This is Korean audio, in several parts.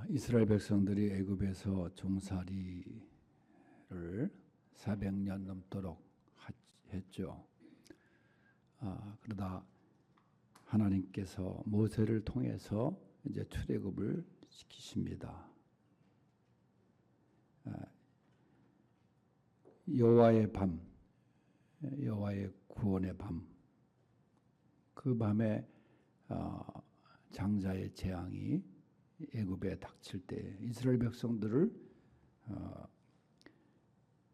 이스라엘 백성들이 애굽에서 종살이를 400년 넘도록 했죠. 그러다 하나님께서 모세를 통해서 이제 출애굽을 시키십니다. 여호와의 밤, 여호와의 구원의 밤, 그 밤에 장자의 재앙이 애굽에 닥칠 때 이스라엘 백성들을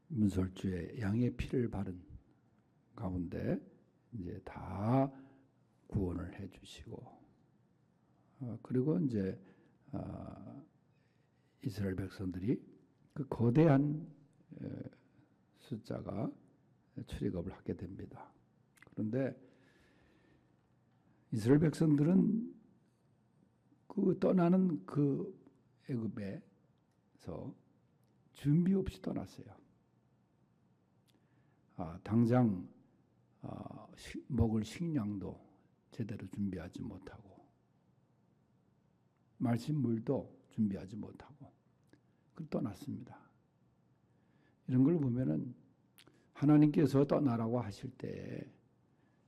문설주에 양의 피를 바른 가운데 이제 다 구원을 해주시고, 그리고 이제 이스라엘 백성들이 그 거대한 숫자가 출애굽을 하게 됩니다. 그런데 이스라엘 백성들은 그 떠나는 그 애굽에서 준비 없이 떠났어요. 당장 먹을 식량도 제대로 준비하지 못하고 마실 물도 준비하지 못하고 떠났습니다. 이런 걸 보면은 하나님께서 떠나라고 하실 때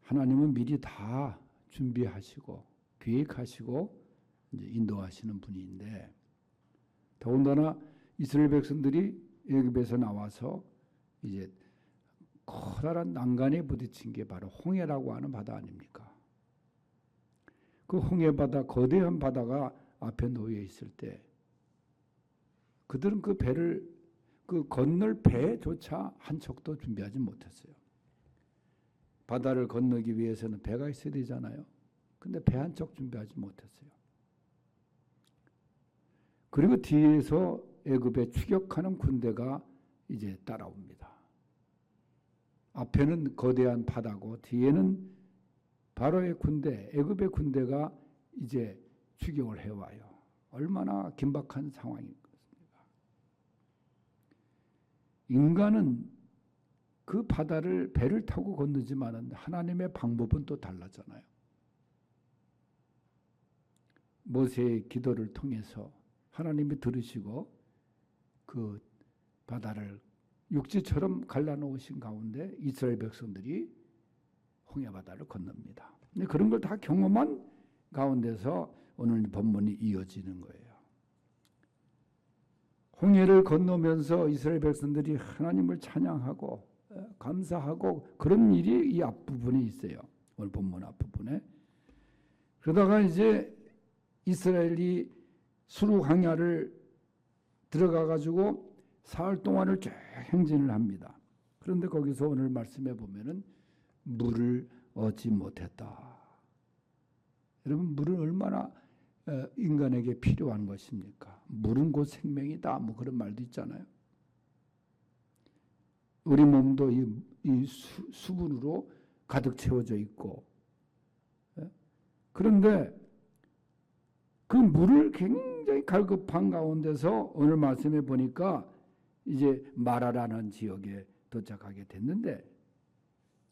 하나님은 미리 다 준비하시고 계획하시고 이제 인도하시는 분인데, 더군다나 이스라엘 백성들이 애굽에서 나와서 이제 커다란 난간에 부딪힌 게 바로 홍해라고 하는 바다 아닙니까? 그 홍해 바다, 거대한 바다가 앞에 놓여 있을 때 그들은 그 배를, 그 건널 배조차 한 척도 준비하지 못했어요. 바다를 건너기 위해서는 배가 있어야 되잖아요. 근데 배 한 척 준비하지 못했어요. 그리고 뒤에서 애굽에 추격하는 군대가 이제 따라옵니다. 앞에는 거대한 바다고 뒤에는 바로의 군대, 애굽의 군대가 이제 추격을 해와요. 얼마나 긴박한 상황입니까? 인간은 그 바다를 배를 타고 건너지만은 하나님의 방법은 또 달라잖아요. 모세의 기도를 통해서 하나님이 들으시고 그 바다를 육지처럼 갈라놓으신 가운데 이스라엘 백성들이 홍해 바다를 건넙니다. 근데 그런 걸 다 경험한 가운데서 오늘 본문이 이어지는 거예요. 홍해를 건너면서 이스라엘 백성들이 하나님을 찬양하고 감사하고 그런 일이 이 앞부분에 있어요. 오늘 본문 앞부분에. 그러다가 이제 이스라엘이 수르 광야를 들어가 가지고 사흘 동안을 쭉 행진을 합니다. 그런데 거기서 오늘 말씀해 보면은 물을 얻지 못했다. 여러분, 물은 얼마나 인간에게 필요한 것입니까? 물은 곧 생명이다. 뭐 그런 말도 있잖아요. 우리 몸도 이 수분으로 가득 채워져 있고, 그런데 그 물을 굉장히 갈급한 가운데서 오늘 말씀해 보니까 이제 마라라는 지역에 도착하게 됐는데,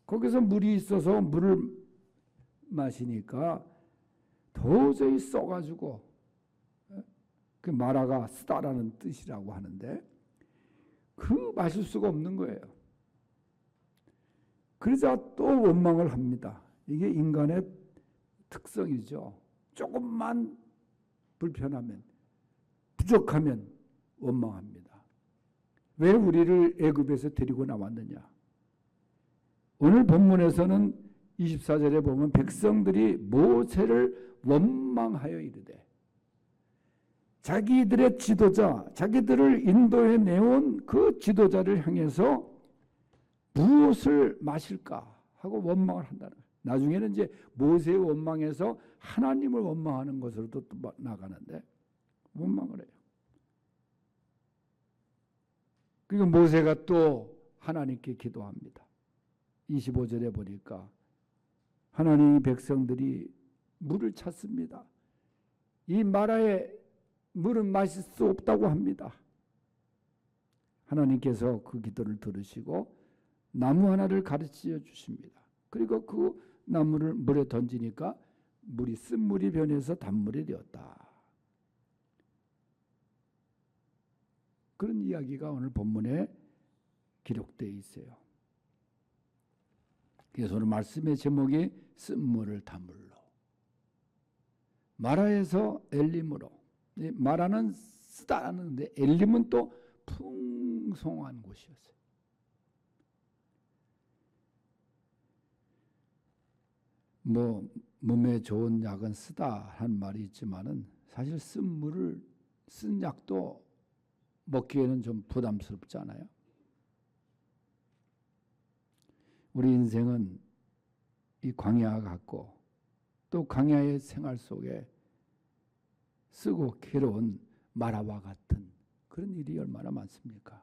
거기서 물이 있어서 물을 마시니까 도저히 써가지고, 그 마라가 쓰다라는 뜻이라고 하는데 그 마실 수가 없는 거예요. 그러자 또 원망을 합니다. 이게 인간의 특성이죠. 조금만 불편하면, 부족하면 원망합니다. 왜 우리를 애굽에서 데리고 나왔느냐? 오늘 본문에서는 24절에 보면 백성들이 모세를 원망하여 이르되, 자기들의 지도자, 자기들을 인도해 내온 그 지도자를 향해서 무엇을 마실까 하고 원망을 한다는 거예요. 나중에는 이제 모세의 원망에서 하나님을 원망하는 것으로도 또 나가는데 원망을 해요. 그리고 모세가 또 하나님께 기도합니다. 25절에 보니까 하나님 백성들이 물을 찾습니다. 이 마라의 물은 마실 수 없다고 합니다. 하나님께서 그 기도를 들으시고 나무 하나를 가르쳐 주십니다. 그리고 그 나무를 물에 던지니까 물이 쓴물이 변해서 단물이 되었다. 그런 이야기가 오늘 본문에 기록되어 있어요. 그래서 오늘 말씀의 제목이 쓴물을 단물로, 마라에서 엘림으로. 마라는 쓰다라는데 엘림은 또 풍성한 곳이었어요. 뭐 몸에 좋은 약은 쓰다 한 말이 있지만은 사실 쓴 물을 쓴 약도 먹기에는 좀 부담스럽잖아요. 우리 인생은 이 광야 같고 또 광야의 생활 속에 쓰고 괴로운 마라와 같은 그런 일이 얼마나 많습니까?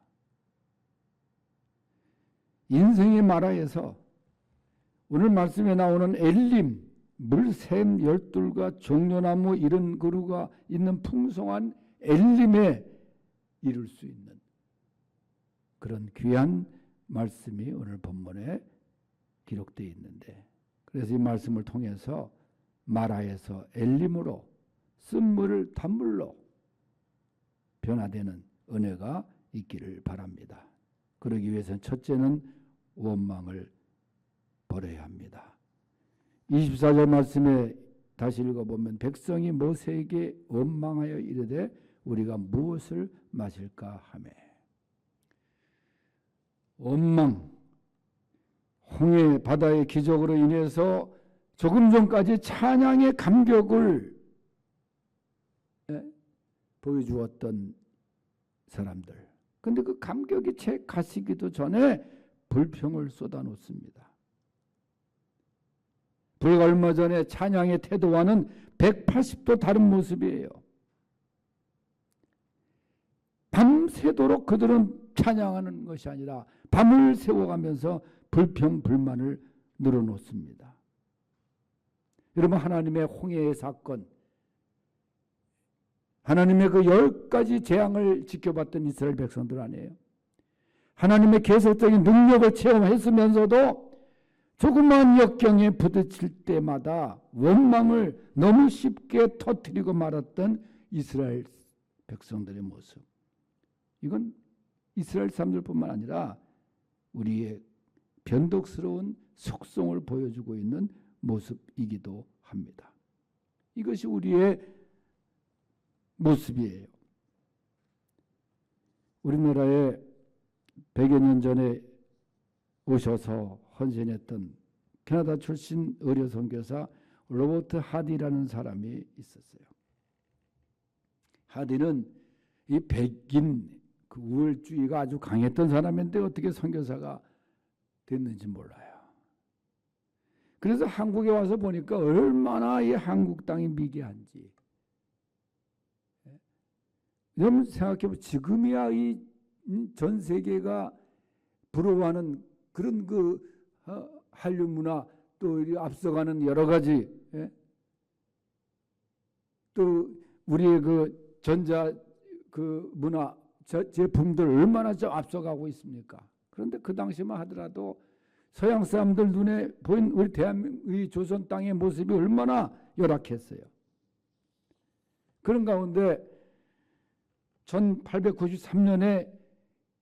인생의 마라에서 오늘 말씀에 나오는 엘림, 물샘 열둘과 종려나무 이런 그루가 있는 풍성한 엘림에 이룰 수 있는 그런 귀한 말씀이 오늘 본문에 기록되어 있는데, 그래서 이 말씀을 통해서 마라에서 엘림으로 쓴물을 단물로 변화되는 은혜가 있기를 바랍니다. 그러기 위해서는 첫째는 원망을 버려야 합니다. 24절 말씀에 다시 읽어보면 백성이 모세에게 원망하여 이르되 우리가 무엇을 마실까 하매. 원망, 홍해 바다의 기적으로 인해서 조금 전까지 찬양의 감격을 보여주었던 사람들, 근데 그 감격이 채 가시기도 전에 불평을 쏟아놓습니다. 불과 얼마 전에 찬양의 태도와는 180도 다른 모습이에요. 밤새도록 그들은 찬양하는 것이 아니라 밤을 새워가면서 불평 불만을 늘어놓습니다. 여러분, 하나님의 홍해의 사건, 하나님의 그 10가지 재앙을 지켜봤던 이스라엘 백성들 아니에요. 하나님의 계속적인 능력을 체험했으면서도 조그마한 역경에 부딪힐 때마다 원망을 너무 쉽게 터뜨리고 말았던 이스라엘 백성들의 모습. 이건 이스라엘 사람들뿐만 아니라 우리의 변덕스러운 속성을 보여주고 있는 모습이기도 합니다. 이것이 우리의 모습이에요. 우리나라에 100여 년 전에 오셔서 헌신했던 캐나다 출신 의료 선교사 로버트 하디라는 사람이 있었어요. 하디는 이 백인 그 우월주의가 아주 강했던 사람인데 어떻게 선교사가 됐는지 몰라요. 그래서 한국에 와서 보니까 얼마나 이 한국 땅이 미개한지. 여러분 생각해보면 지금이야 이 전 세계가 부러워하는 그런 그 한류 문화, 또 앞서가는 여러 가지, 또 우리의 그 전자 그 문화 제품들 얼마나 좀 앞서가고 있습니까? 그런데 그 당시만 하더라도 서양 사람들 눈에 보인 우리 대한민국의 조선 땅의 모습이 얼마나 열악했어요. 그런 가운데 1893년에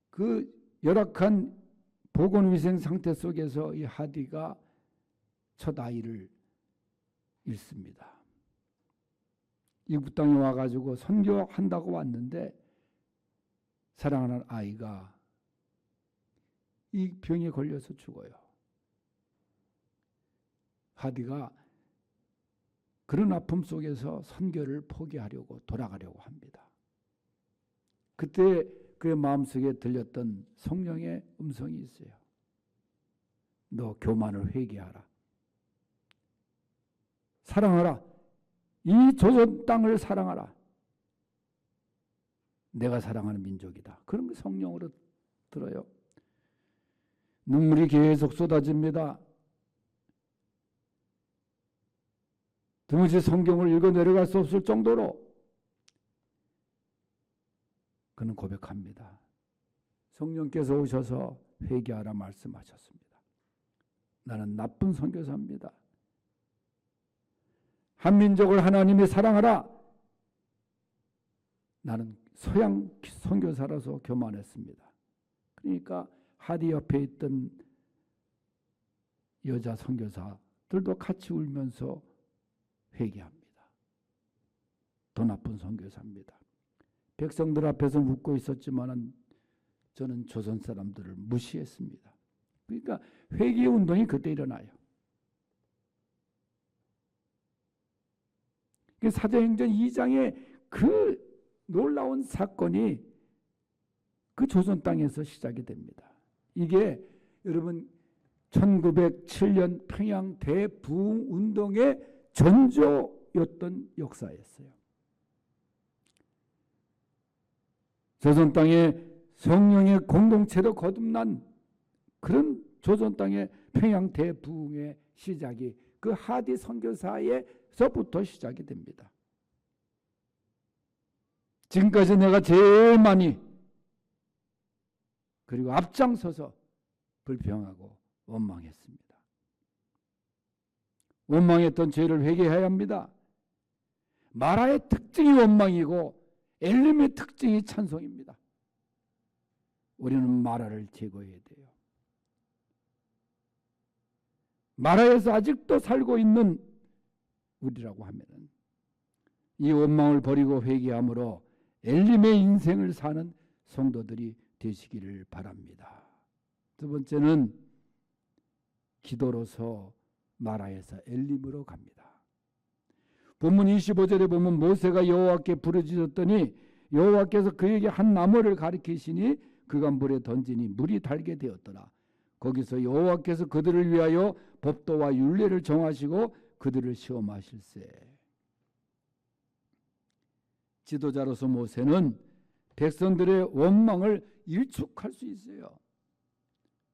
그 열악한 보건위생 상태 속에서 이 하디가 첫 아이를 잃습니다. 이국 땅에 와가지고 선교한다고 왔는데 사랑하는 아이가 이 병에 걸려서 죽어요. 하디가 그런 아픔 속에서 선교를 포기하려고 돌아가려고 합니다. 그때 그의 마음속에 들렸던 성령의 음성이 있어요. 너 교만을 회개하라. 사랑하라. 이 조선 땅을 사랑하라. 내가 사랑하는 민족이다. 그런 게 성령으로 들어요. 눈물이 계속 쏟아집니다. 드무시 성경을 읽어 내려갈 수 없을 정도로 그는 고백합니다. 성령께서 오셔서 회개하라 말씀하셨습니다. 나는 나쁜 선교사입니다. 한민족을 하나님이 사랑하라. 나는 서양 선교사라서 교만했습니다. 그러니까 하디 옆에 있던 여자 선교사들도 같이 울면서 회개합니다. 더 나쁜 선교사입니다. 백성들 앞에서 웃고 있었지만은 저는 조선 사람들을 무시했습니다. 그러니까 회개 운동이 그때 일어나요. 사도행전 2장에 그 놀라운 사건이 그 조선 땅에서 시작이 됩니다. 이게 여러분 1907년 평양 대부흥 운동의 전조였던 역사였어요. 조선 땅에 성령의 공동체로 거듭난 그런 조선 땅의 평양 대부흥의 시작이 그 하디 선교사에서부터 시작이 됩니다. 지금까지 내가 제일 많이 그리고 앞장서서 불평하고 원망했습니다. 원망했던 죄를 회개해야 합니다. 마라의 특징이 원망이고 엘림의 특징이 찬송입니다. 우리는 마라를 제거해야 돼요. 마라에서 아직도 살고 있는 우리라고 하면은 이 원망을 버리고 회개함으로 엘림의 인생을 사는 성도들이 되시기를 바랍니다. 두 번째는 기도로서 마라에서 엘림으로 갑니다. 본문 25절에 보면 모세가 여호와께 부르짖었더니 여호와께서 그에게 한 나무를 가리키시니 그가 물에 던지니 물이 달게 되었더라. 거기서 여호와께서 그들을 위하여 법도와 율례를 정하시고 그들을 시험하실세. 지도자로서 모세는 백성들의 원망을 일축할 수 있어요.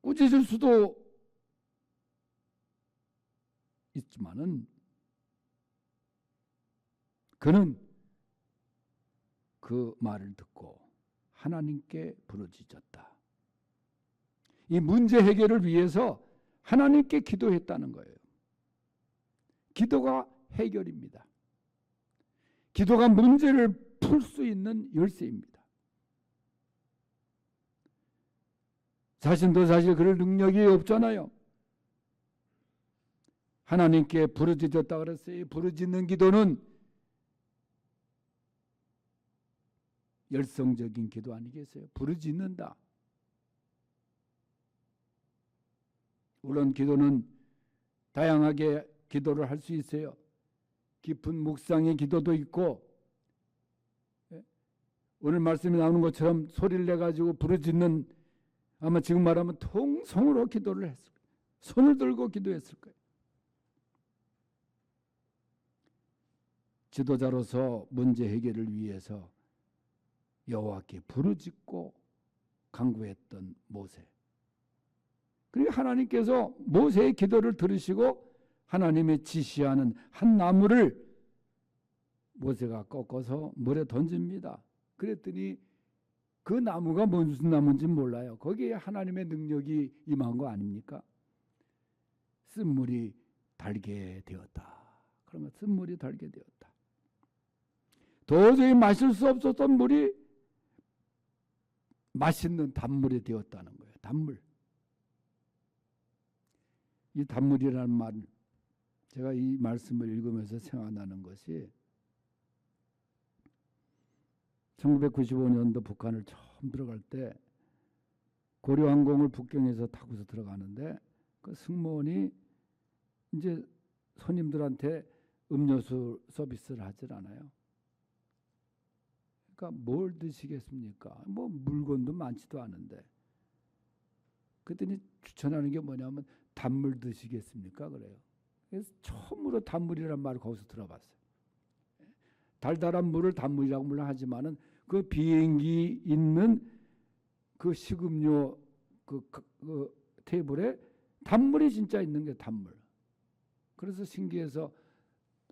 꾸짖을 수도 있지만은 그는 그 말을 듣고 하나님께 부르짖었다. 이 문제 해결을 위해서 하나님께 기도했다는 거예요. 기도가 해결입니다. 기도가 문제를 풀 수 있는 열쇠입니다. 자신도 사실 그럴 능력이 없잖아요. 하나님께 부르짖었다 그랬어요. 부르짖는 기도는 열성적인 기도 아니겠어요? 부르짖는다. 물론 기도는 다양하게 기도를 할 수 있어요. 깊은 묵상의 기도도 있고 오늘 말씀이 나오는 것처럼 소리를 내가지고 부르짖는 아마 지금 말하면 통성으로 기도를 했을 거예요. 손을 들고 기도했을 거예요. 지도자로서 문제 해결을 위해서 여호와께 부르짖고 간구했던 모세. 그리고 하나님께서 모세의 기도를 들으시고 하나님의 지시하는 한 나무를 모세가 꺾어서 물에 던집니다. 그랬더니 그 나무가 무슨 나무인지 몰라요. 거기에 하나님의 능력이 임한 거 아닙니까? 쓴물이 달게 되었다. 그러면 쓴물이 달게 되었다. 도저히 마실 수 없었던 물이 맛있는 단물이 되었다는 거예요. 단물. 이 단물이라는 말, 제가 이 말씀을 읽으면서 생각나는 것이 1995년도 북한을 처음 들어갈 때 고려항공을 북경에서 타고서 들어가는데 그 승무원이 이제 손님들한테 음료수 서비스를 하질 않아요. 그러니까 뭘 드시겠습니까? 뭐 물건도 많지도 않은데. 그랬더니 추천하는 게 뭐냐면 단물 드시겠습니까? 그래요. 그래서 처음으로 단물이라는 말을 거기서 들어봤어요. 달달한 물을 단물이라고 물론 하지만은 그 비행기 있는 그 식음료 그 테이블에 단물이 진짜 있는 게 단물. 그래서 신기해서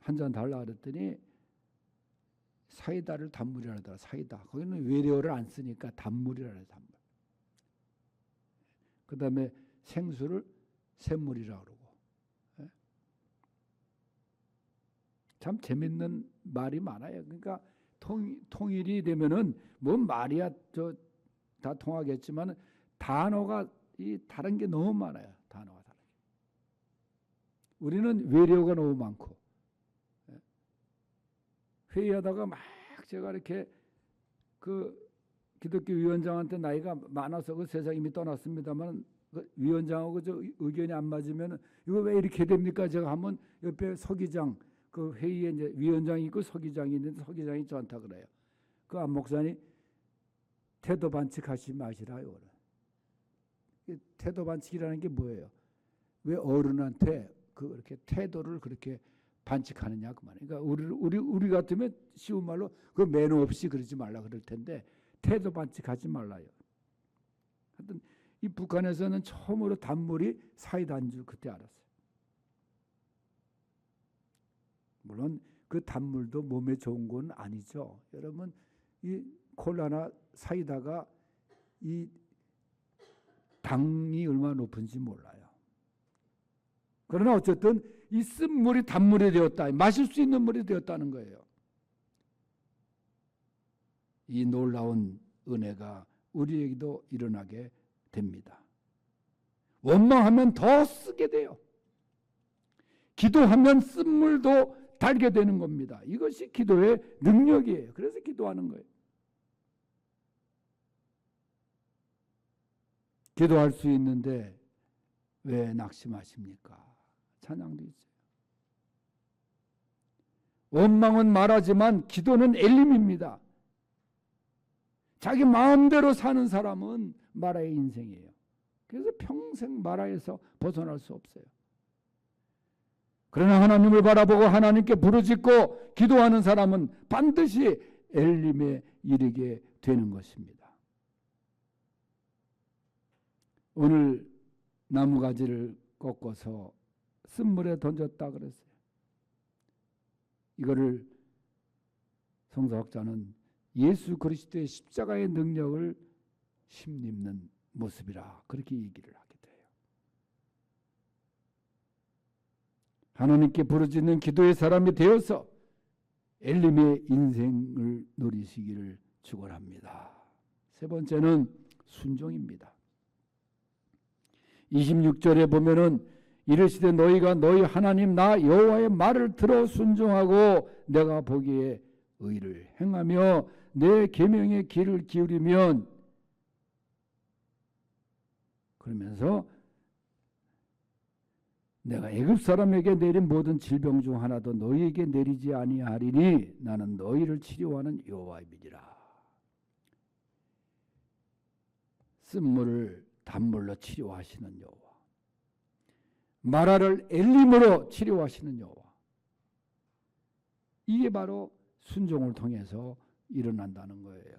한 잔 달라 그랬더니 사이다를 단물이라 하더라. 사이다. 거기는 외래어를 안 쓰니까 단물이라 해요. 단물. 그 다음에 생수를 샘물이라 그러고. 참 재밌는 말이 많아요. 그러니까 통일이 되면은 뭐 말이야 다 통하겠지만 단어가 다른 게 너무 많아요. 단어가 다른 게. 우리는 외래어가 너무 많고 회의하다가 막 제가 이렇게 그 기독교 위원장한테 나이가 많아서 그 세상 이미 떠났습니다만 그 위원장하고 저 의견이 안 맞으면 이거 왜 이렇게 됩니까? 제가 한번 옆에 서기장 그 회의에 이제 위원장이 있고 서기장이 있는데 서기장이 저한테 그래요. 그 안 목사님 태도 반칙하지 마시라요. 태도 반칙이라는 게 뭐예요? 왜 어른한테 그렇게 태도를 그렇게 반칙하느냐 그 말이에요. 그러니까 우리 같으면 쉬운 말로 그 매너 없이 그러지 말라 그럴 텐데 태도 반칙하지 말라요. 하여튼 이 북한에서는 처음으로 단물이 사이다인 줄 그때 알았어요. 물론 그 단물도 몸에 좋은 건 아니죠. 여러분 이 콜라나 사이다가 이 당이 얼마나 높은지 몰라요. 그러나 어쨌든 이 쓴 물이 단물이 되었다. 마실 수 있는 물이 되었다는 거예요. 이 놀라운 은혜가 우리에게도 일어나게 됩니다. 원망하면 더 쓰게 돼요. 기도하면 쓴 물도 달게 되는 겁니다. 이것이 기도의 능력이에요. 그래서 기도하는 거예요. 기도할 수 있는데 왜 낙심하십니까? 찬양도 있어요. 원망은 말하지만 기도는 엘림입니다. 자기 마음대로 사는 사람은 마라의 인생이에요. 그래서 평생 마라에서 벗어날 수 없어요. 그러나 하나님을 바라보고 하나님께 부르짖고 기도하는 사람은 반드시 엘림에 이르게 되는 것입니다. 오늘 나무가지를 꺾어서 쓴물에 던졌다 그랬어요. 이거를 성서학자는 예수 그리스도의 십자가의 능력을 힘입는 모습이라 그렇게 얘기를 하게 돼요. 하나님께 부르짖는 기도의 사람이 되어서 엘림의 인생을 누리시기를 축원합니다. 세 번째는 순종입니다. 26절에 보면은 이르시되 너희가 너희 하나님 나 여호와의 말을 들어 순종하고 내가 보기에 의를 행하며 내 계명의 귀를 기울이면 그러면서 내가 애굽 사람에게 내린 모든 질병 중 하나도 너희에게 내리지 아니하리니 나는 너희를 치료하는 여호와이니라. 쓴물을 단물로 치료하시는 여호와, 마라를 엘림으로 치료하시는 여호와. 이게 바로 순종을 통해서 일어난다는 거예요.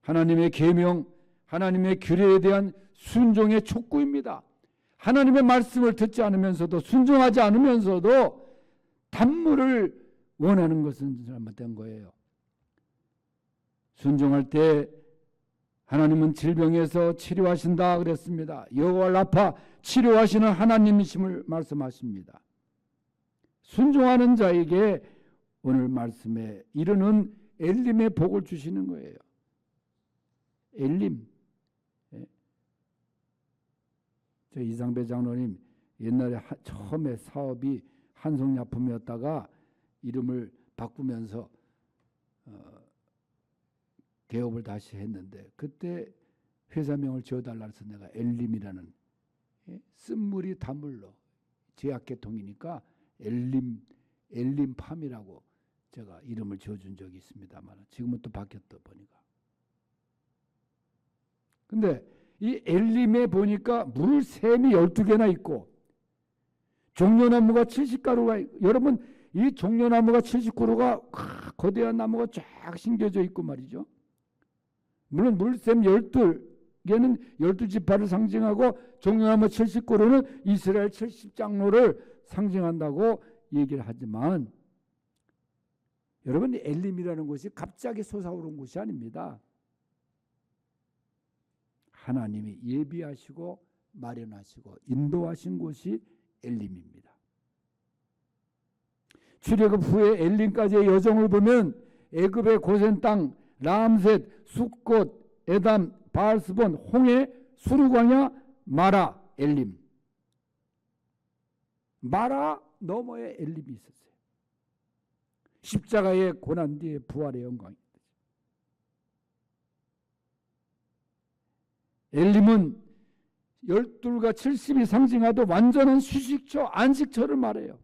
하나님의 계명, 하나님의 규례에 대한 순종의 촉구입니다. 하나님의 말씀을 듣지 않으면서도 순종하지 않으면서도 단물을 원하는 것은 잘못된 거예요. 순종할 때 하나님은 질병에서 치료하신다 그랬습니다. 여호와 라파 치료하시는 하나님이심을 말씀하십니다. 순종하는 자에게 오늘 말씀에 이르는 엘림의 복을 주시는 거예요. 엘림. 저 이상배 장로님 옛날에 처음에 사업이 한성약품이었다가 이름을 바꾸면서 개업을 다시 했는데 그때 회사명을 지어달라 해서 내가 엘림이라는 쓴물이 단물로 제약계통이니까 엘림팜이라고 제가 이름을 지어준 적이 있습니다만 지금은 또 바뀌었다 보니까. 근데 이 엘림에 보니까 물샘이 12개나 있고 종려나무가 70가루가 여러분 이 종려나무가 70그루가 거대한 나무가 쫙 심겨져 있고 말이죠. 물론 물샘 12개는 12지파를 상징하고 종려나무 70그루는 이스라엘 70장로를 상징한다고 얘기를 하지만 여러분 엘림이라는 곳이 갑자기 솟아오른 곳이 아닙니다. 하나님이 예비하시고 마련하시고 인도하신 곳이 엘림입니다. 출애굽 후에 엘림까지의 여정을 보면 애굽의 고센 땅, 람셋, 숫꽃, 에담, 바알스본, 홍해, 수르광야, 마라, 엘림. 마라 너머에 엘림이 있었어요. 십자가의 고난 뒤에 부활의 영광이. 엘림은 12과 70이 상징하도 완전한 휴식처, 안식처를 말해요.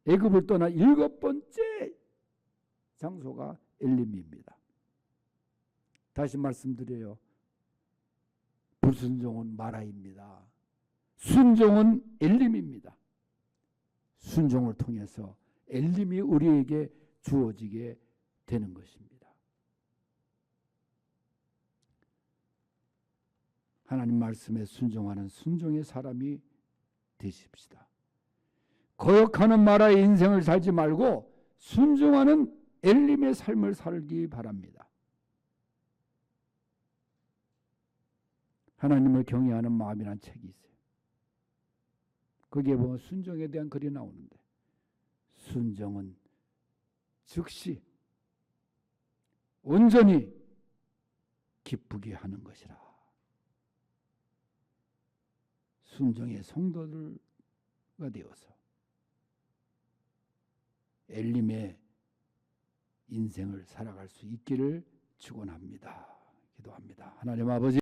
애굽을 떠나 7번째 장소가 엘림입니다. 다시 말씀드려요. 불순종은 마라입니다. 순종은 엘림입니다. 순종을 통해서 엘림이 우리에게 주어지게 되는 것입니다. 하나님 말씀에 순종하는 순종의 사람이 되십시다. 거역하는 마라의 인생을 살지 말고 순종하는 엘림의 삶을 살기 바랍니다. 하나님을 경외하는 마음이라는 책이 있어요. 거기에 보면 순종에 대한 글이 나오는데, 순종은 즉시 온전히 기쁘게 하는 것이라. 순종의 성도들가 되어서 엘림의 인생을 살아갈 수 있기를 축원합니다. 기도합니다. 하나님 아버지,